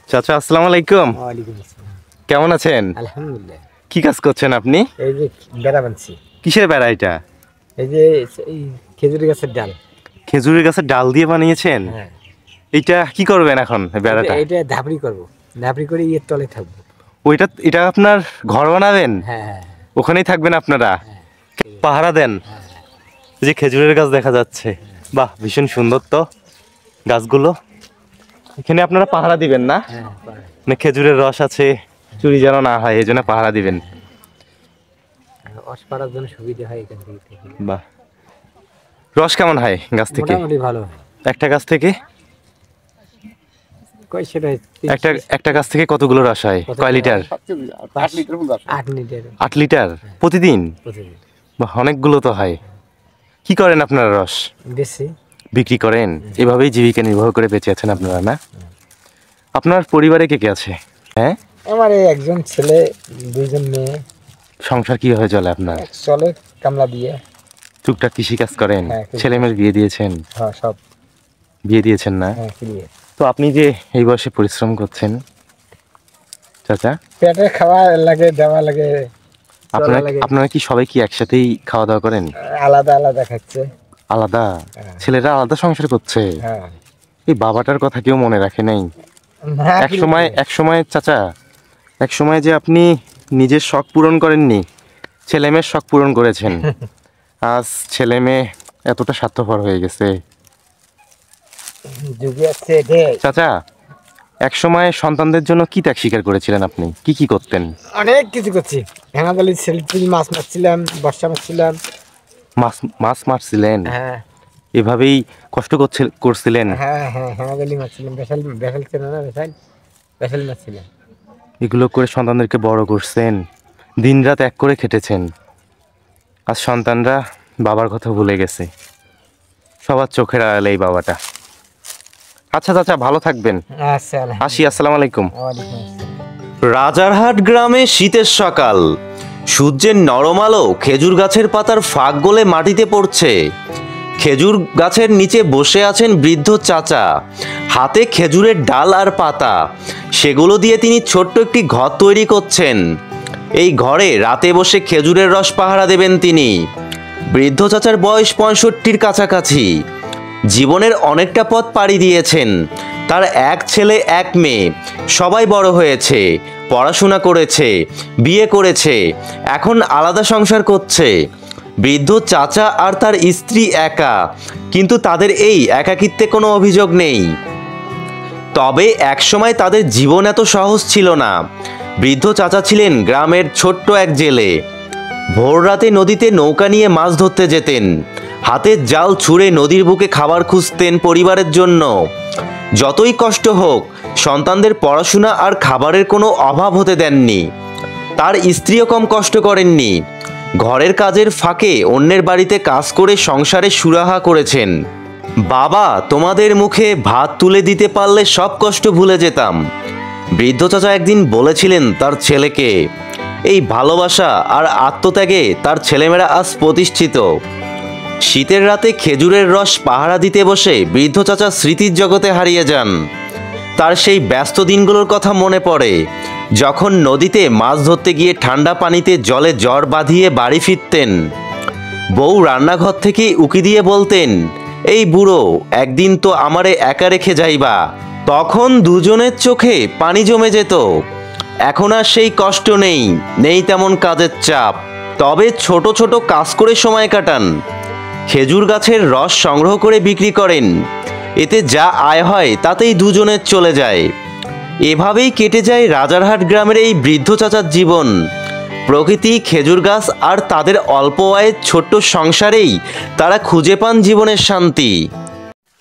চাচা আসসালামু আলাইকুম। ওয়ালাইকুম আসসালাম। কেমন আছেন? আলহামদুলিল্লাহ। কি কাজ করছেন আপনি? এই যে বেড়া বানছি। কিসের বেড়া এটা? এই যে এই খেজুরি গাছের ডাল। খেজুরের গাছের ডাল দিয়ে বানিয়েছেন? হ্যাঁ। এটা কি করবেন এখন এই বেড়াটা? এটা ধাপড়ি করব। ধাপড়ি করে ইয়ের তলে থাকবো। এটা আপনার ঘর বানাবেন? হ্যাঁ। ওখানেই থাকবেন আপনারা? পাহারা দেন? এই যে খেজুরের গাছ দেখা যাচ্ছে, বাহ ভীষণ সুন্দর তো গাছগুলো। এখানে আপনারা পাহারা দিবেন না? হ্যাঁ। মানে খেজুরের রস আছে, চুরি যেন না হয় এই জন্য পাহারা দিবেন। রস পাড়ার জন্য সুবিধা হয় এখান থেকে। বাহ, রস কেমন হয় গাছ থেকে? মোটামুটি ভালো হয়। একটা গাছ থেকে কই সেটা একটা গাছ থেকে কতগুলো রস হয়? কয় লিটার? 8 লিটার। 8 লিটার প্রতিদিন? প্রতিদিন। বাহ, অনেকগুলো তো হয়। কি করেন আপনারা রস? বেশি বিক্রি করেন? এভাবেই জীবিকা নির্বাহ করে বেঁচে আছেন আপনারা না? আপনার পরিবারে কে কে আছে? হ্যাঁ, আমার এই একজন ছেলে, দুইজন মেয়ে। সংসার কিভাবে চলে আপনার? চলে কামলা দিয়ে। টুকটাক কৃষি কাজ করেন? হ্যাঁ, ছেলে মেয়ের বিয়ে দিয়েছেন? হ্যাঁ, সব বিয়ে দিয়েছেন না? হ্যাঁ ক্লিয়ার। তো আপনি যে এই বয়সে পরিশ্রম করছেন চাচা, পেটে খাওয়া লাগে, দেওয়া লাগে। আপনারা কি সবাই কি একসাথেই খাওয়া দাওয়া করেন? আলাদা আলাদা খাচ্ছে। আলাদা? হ্যাঁ। ছেলেরা আলাদা সংসার করছে? হ্যাঁ। এই বাবাটার কথা কেউ মনে রাখে নাই? না, এক সময় চাচা, এক সময় যে আপনি নিজের শখ পূরণ করেননি, ছেলে মেয়ের শখ পূরণ করেছেন। আজ ছেলে মেয়ে এতটা স্বার্থপর হয়ে গেছে। যুগে আছে এটাই। চাচা, এক সময় সন্তানদের জন্য কি ত্যাগ স্বীকার করেছিলেন আপনি? কি কি করতেন? অনেক কিছু করছি। হেঙাদালি সেলফি, মাছ মারছিলাম, বর্ষা মারছিলাম। মাছ মারছিলেন? হ্যাঁ। এভাবেই কষ্ট করছিলেন? হ্যাঁ হ্যাঁ, হেঙাদালি মারছিলাম। বেসাল ছিল না, বেসাল মারছিলাম। এগুলো করে সন্তানদেরকে বড় করছেন, দিনরাত এক করে খেটেছেন। আজ সন্তানরা বাবার কথা ভুলে গেছে, সবার চোখের আড়ালে এই বাবাটা। আচ্ছা চাচা, ভালো থাকবেন। আচ্ছা, আসি, আসসালামু আলাইকুম। ওয়ালাইকুম আসসালাম। রাজারহাট গ্রামে শীতের সকাল, সূর্যের নরম আলো খেজুর গাছের পাতার ফাঁক গলে মাটিতে পড়ছে। খেজুর গাছের নিচে বসে আছেন বৃদ্ধ চাচা, হাতে খেজুরের ডাল আর পাতা। সেগুলো দিয়ে তিনি ছোট্ট একটি ঘর তৈরি করছেন। এই ঘরে রাতে বসে খেজুরের রস পাহারা দেবেন তিনি। বৃদ্ধ চাচার বয়স 65-র কাছাকাছি। জীবনের অনেকটা পথ পাড়ি দিয়েছেন। তার এক ছেলে এক মেয়ে, সবাই বড় হয়েছে, পড়াশোনা করেছে, বিয়ে করেছে, এখন আলাদা সংসার করছে। বৃদ্ধ চাচা আর তার স্ত্রী একা, কিন্তু তাদের এই একাকিত্বে কোনো অভিযোগ নেই। তবে একসময় তাদের জীবন এত সহজ ছিল না। বৃদ্ধ চাচা ছিলেন গ্রামের ছোট্ট এক জেলে। ভোর রাতে নদীতে নৌকা নিয়ে মাছ ধরতে যেতেন। হাতের জাল ছুঁড়ে নদীর বুকে খাবার খুঁজতেন পরিবারের জন্য। যতই কষ্ট হোক, সন্তানদের পড়াশোনা আর খাবারের কোনো অভাব হতে দেননি। তার স্ত্রীও কম কষ্ট করেননি। ঘরের কাজের ফাঁকে অন্যের বাড়িতে কাজ করে সংসারে সুরাহা করেছেন। বাবা, তোমাদের মুখে ভাত তুলে দিতে পারলে সব কষ্ট ভুলে যেতাম, বৃদ্ধ চাচা একদিন বলেছিলেন তার ছেলেকে। এই ভালোবাসা আর আত্মত্যাগে তার ছেলেমেয়েরা আজ প্রতিষ্ঠিত। শীতের রাতে খেজুরের রস পাহারা দিতে বসে বৃদ্ধ চাচা স্মৃতির জগতে হারিয়ে যান। তার সেই ব্যস্ত দিনগুলোর কথা মনে পড়ে, যখন নদীতে মাছ ধরতে গিয়ে ঠান্ডা পানিতে জলে জ্বর বাঁধিয়ে বাড়ি ফিরতেন। বউ রান্নাঘর থেকে উকি দিয়ে বলতেন, এই বুড়ো, একদিন তো আমারে একা রেখে যাইবা। তখন দুজনের চোখে পানি জমে যেত। এখন আর সেই কষ্ট নেই, নেই তেমন কাজের চাপ। তবে ছোট ছোট কাজ করে সময় কাটান। খেজুর গাছের রস সংগ্রহ করে বিক্রি করেন। এতে যা আয় হয় তাতেই দুজনের চলে যায়। এভাবেই কেটে যায় রাজারহাট গ্রামের এই বৃদ্ধ চাচার জীবন। প্রকৃতি, খেজুর গাছ আর তাদের অল্প আয়ের ছোট্ট সংসারেই তারা খুঁজে পান জীবনের শান্তি।